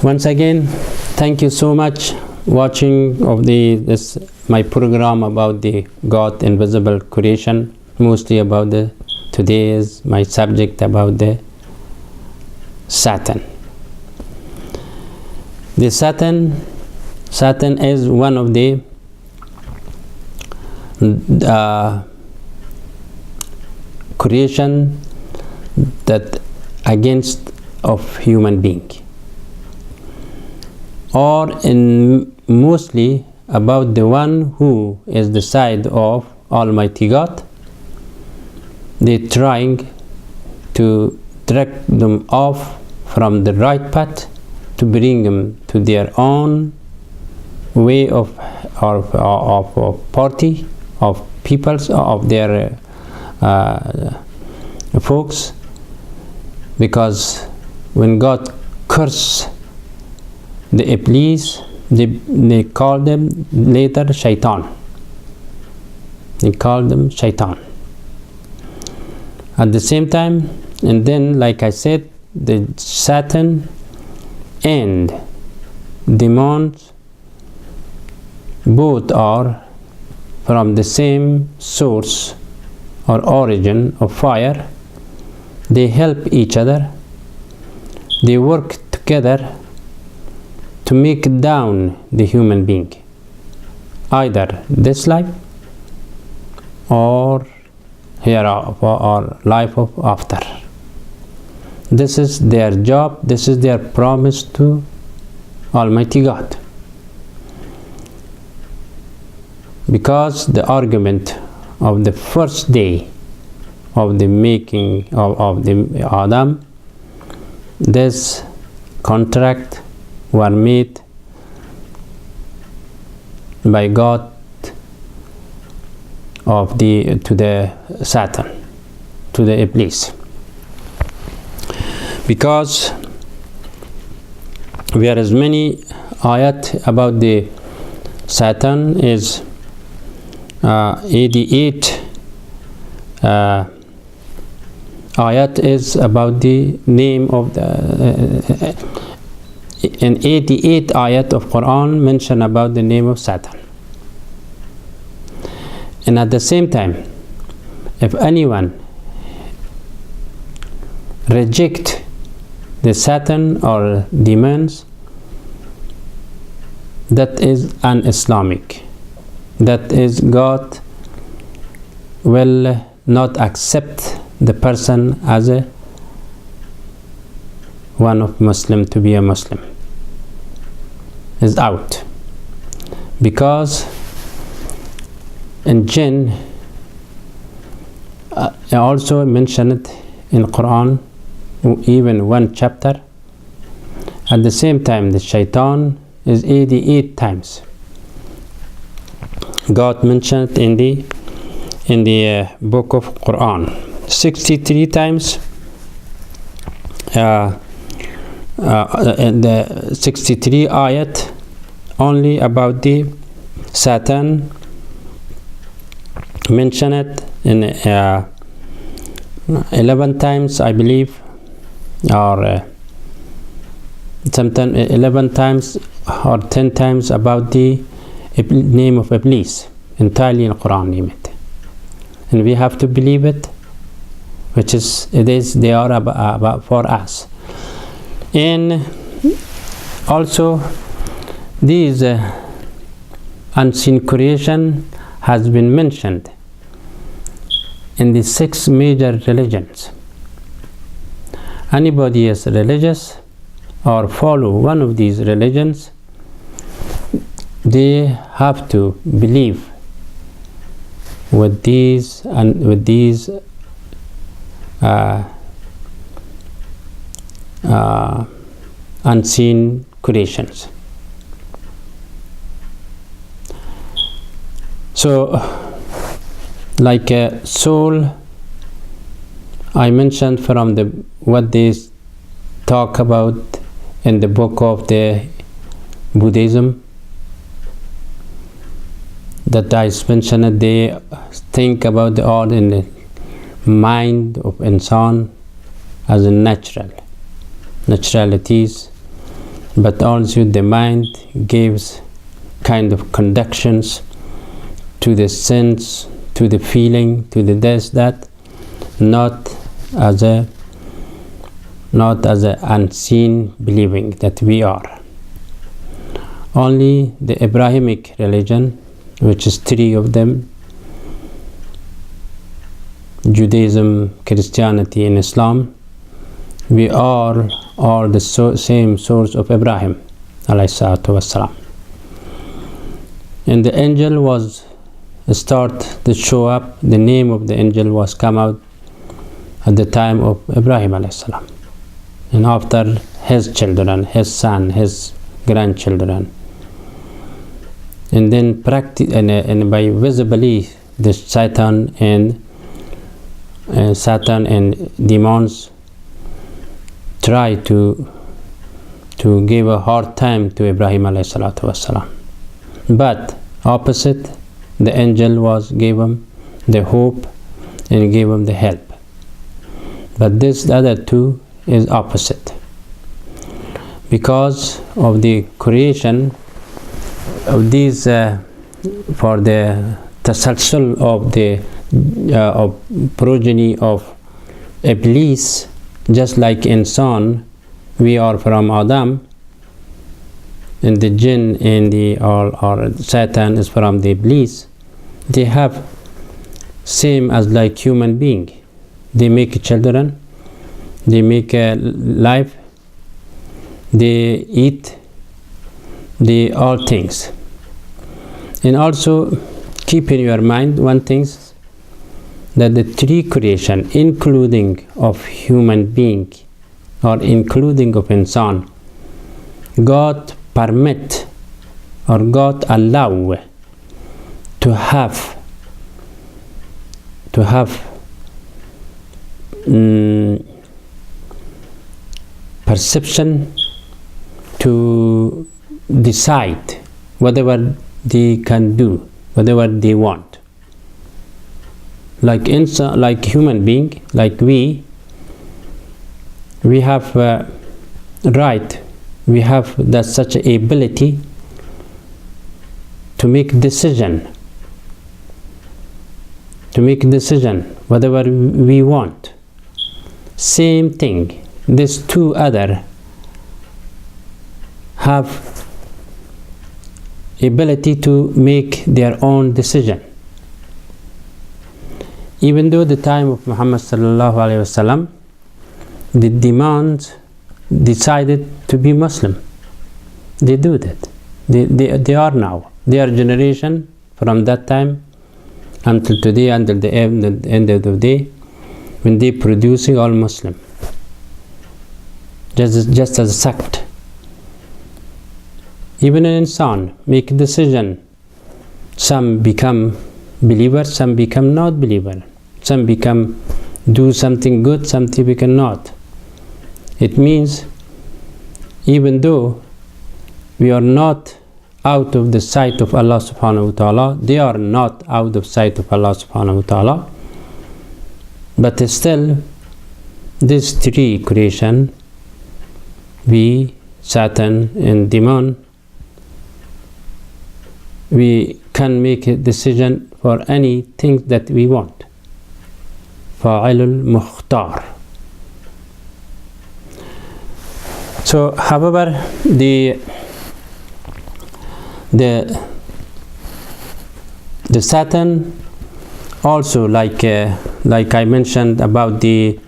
Once again, thank you so much watching of this my program about the God invisible creation, mostly about the today is my subject about the Satan. The Satan is one of the creation that against of human being, or in mostly about the one who is the side of Almighty God. They trying to direct them off from the right path to bring them to their own way of party, of peoples, of their folks, because when God cursed the Iblis, they called them later Shaitan. They called them Shaitan. At the same time, and then, like I said, the Satan and demons both are from the same source or origin of fire. They help each other. They work together to make down the human being, either this life or hereafter or life of after. This is their job. This is their promise to Almighty God. Because the argument of the first day of the making of the Adam, this contract were made by God to the Satan, to the Iblis. Because whereas many ayat about the Satan is 88 ayat is about the name of the in 88 ayat of Quran mention about the name of Satan. And at the same time, if anyone reject the Satan or demons, that is un-Islamic. That is, God will not accept the person as a one of Muslim to be a Muslim. Is out. Because in jinn, I also mentioned it in Quran, even one chapter. At the same time, the Shaitan is 88 times. God mentioned in the book of Quran, 63 times. In the 63 ayat only about the Satan, mention it in 11 times, I believe, or sometimes 11 times or 10 times about the name of Iblis, entirely in Quran name it, and we have to believe it, which is they are about for us. And also these unseen creation has been mentioned in the 6 major religions. Anybody is religious or follow one of these religions, they have to believe with these unseen creations. So, like a soul, I mentioned from what they talk about in the book of the Buddhism, that I mentioned, they think about the all in the mind of insan as a naturalities, but also the mind gives kind of conductions to the sense, to the feeling, to the this, that, not as a unseen believing that we are. Only the Abrahamic religion, which is three of them, Judaism, Christianity, and Islam, we are all the same source of Abraham alayhi salatu wassalam. And the angel was start to show up. The name of the angel was come out at the time of Ibrahim alayhi salam, and after his children, his son, his grandchildren, and then and by visibly the Satan and demons try to give a hard time to Ibrahim alayhi salatu wassalam. But opposite, the angel gave him the hope and gave him the help. But this other two is opposite. Because of the creation of these for the tasalsul of the of progeny of Iblis, just like insan, we are from Adam, and the jinn and or Satan is from the Iblis. They have same as like human being. They make children, they make a life, they eat, they all things. And also keep in your mind one thing, that the three creation, including of human being or including of insan, God permit or God allow to have perception, to decide whatever they can do, whatever they want. Like human being, like we have right, we have that such ability to make decision whatever we want. Same thing, these two other have ability to make their own decision. Even though the time of Muhammad sallallahu alaihi wasallam, the demons decided to be Muslim. They do that. They are now. Their generation from that time until today, until the end of the day, when they producing all Muslim, just as a sect. Even an insan make a decision. Some become believers, some become not believer. Some become do something good, something become not. It means even though we are not out of the sight of Allah subhanahu wa ta'ala, they are not out of sight of Allah subhanahu wa ta'ala, but still these three creation, we, Satan and demon, we can make a decision for anything that we want. Fa'ilul mukhtar. So, however, the Satan also, like I mentioned about the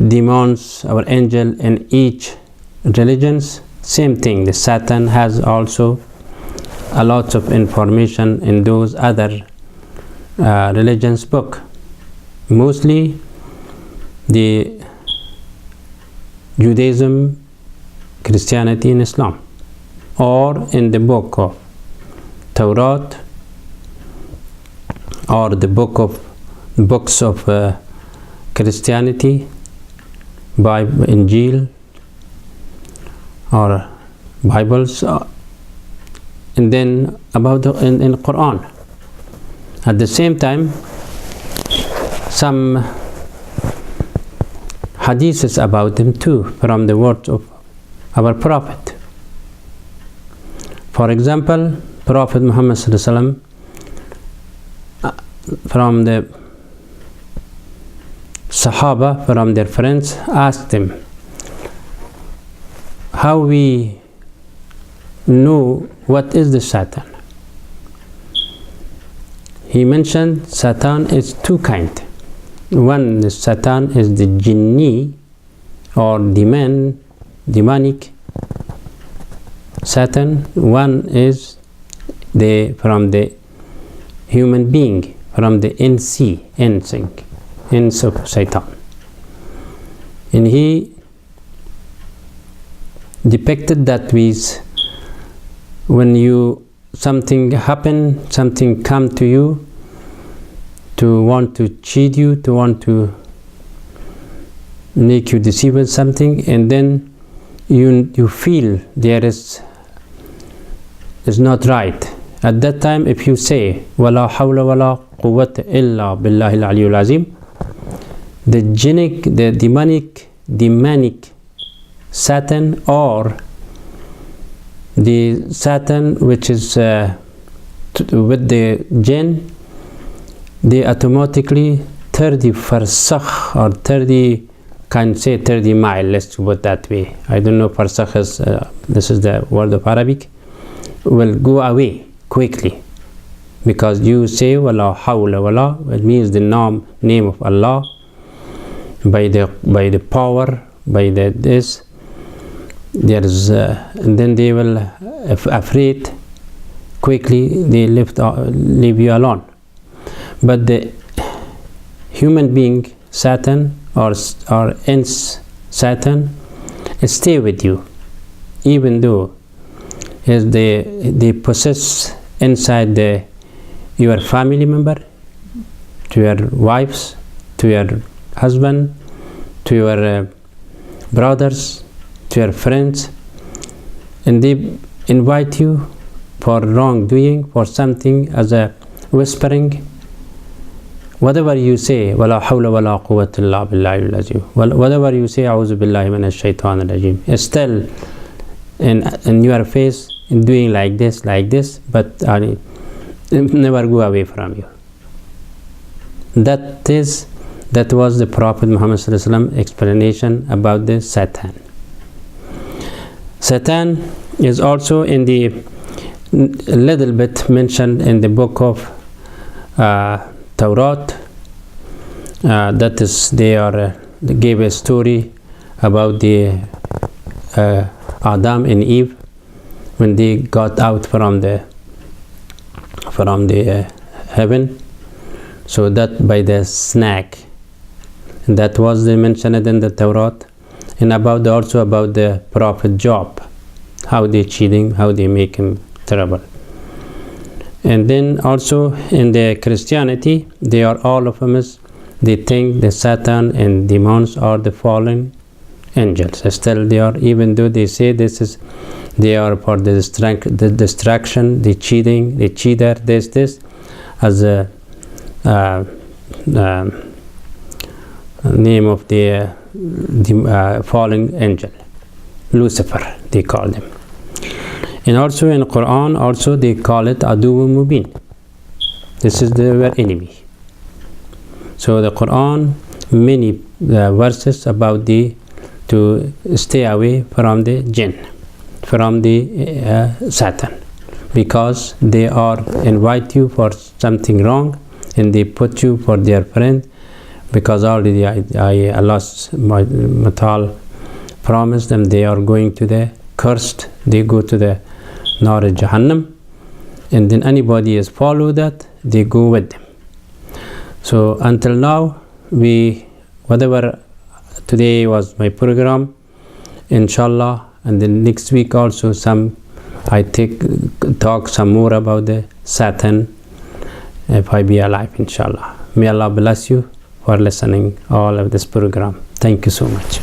demons or angel in each religions, same thing. The Satan has also a lot of information in those other religions book, mostly the Judaism, Christianity, and Islam, or in the book of Torah, or the books of Christianity, Bible, Injil, or Bibles, and then about in Quran. At the same time, some hadiths about them too, from the words of our Prophet For example, Prophet Muhammad ﷺ, from the Sahaba, from their friends, asked them how we know what is the Satan. He mentioned Satan is two kinds. One, the Satan is the jinni or demonic Satan. One is from the human being, from the ins of Satan. And he depicted that when something happen, something come to you, to want to cheat you, to want to make you deceive with something, and then you feel there is not right. At that time, if you say wala hawla wala quwwata illa billahi al-aliyyul azim, the demonic Satan, or the Satan which is with the jinn, they automatically 30 farsakh or 30 mile, let's put that way. I don't know, farsakh is this is the word of Arabic, will go away quickly, because you say wala hawla wala, it means the name of Allah, by the power, by the this, there is and then they will afraid quickly, they leave you alone. But the human being Satan or ins Satan stay with you, even though they possess inside your family member, to your wives, to your husband, to your brothers, to your friends, and they invite you for wrongdoing, for something as a whispering. Whatever you say, wala hawla wala quwwata illa billahi al-azim, whatever you say, a'udhu billahi minash shaitanir rajim, is still in your face, in doing like this, but never go away from you. That was the Prophet Muhammad ﷺ explanation about the Satan. Satan is also a little bit mentioned in the book of Torah. That is, they gave a story about the Adam and Eve when they got out from the heaven. So that by the snake, that was mentioned in the Torah, and also about the Prophet Job, how they cheating, how they make him trouble. And then also in the Christianity, they are all of them, they think the Satan and demons are the fallen angels. Still they are, even though they say they are for the distraction, the cheating, the cheater, this as a name of the fallen angel, Lucifer, they call them. And also in Quran, also they call it Aduwwun Mubin. This is their enemy. So the Quran, many verses about to stay away from the jinn, from the Satan, because they are invite you for something wrong, and they put you for their friend, because already Allah's Matal promised them they are going to the cursed, they go to the Nar Jahannam, and then anybody is follow that, they go with them. So until now, whatever today was my program, inshallah, and then next week also I talk some more about the Satan, if I be alive, inshallah. May Allah bless you for listening all of this program. Thank you so much.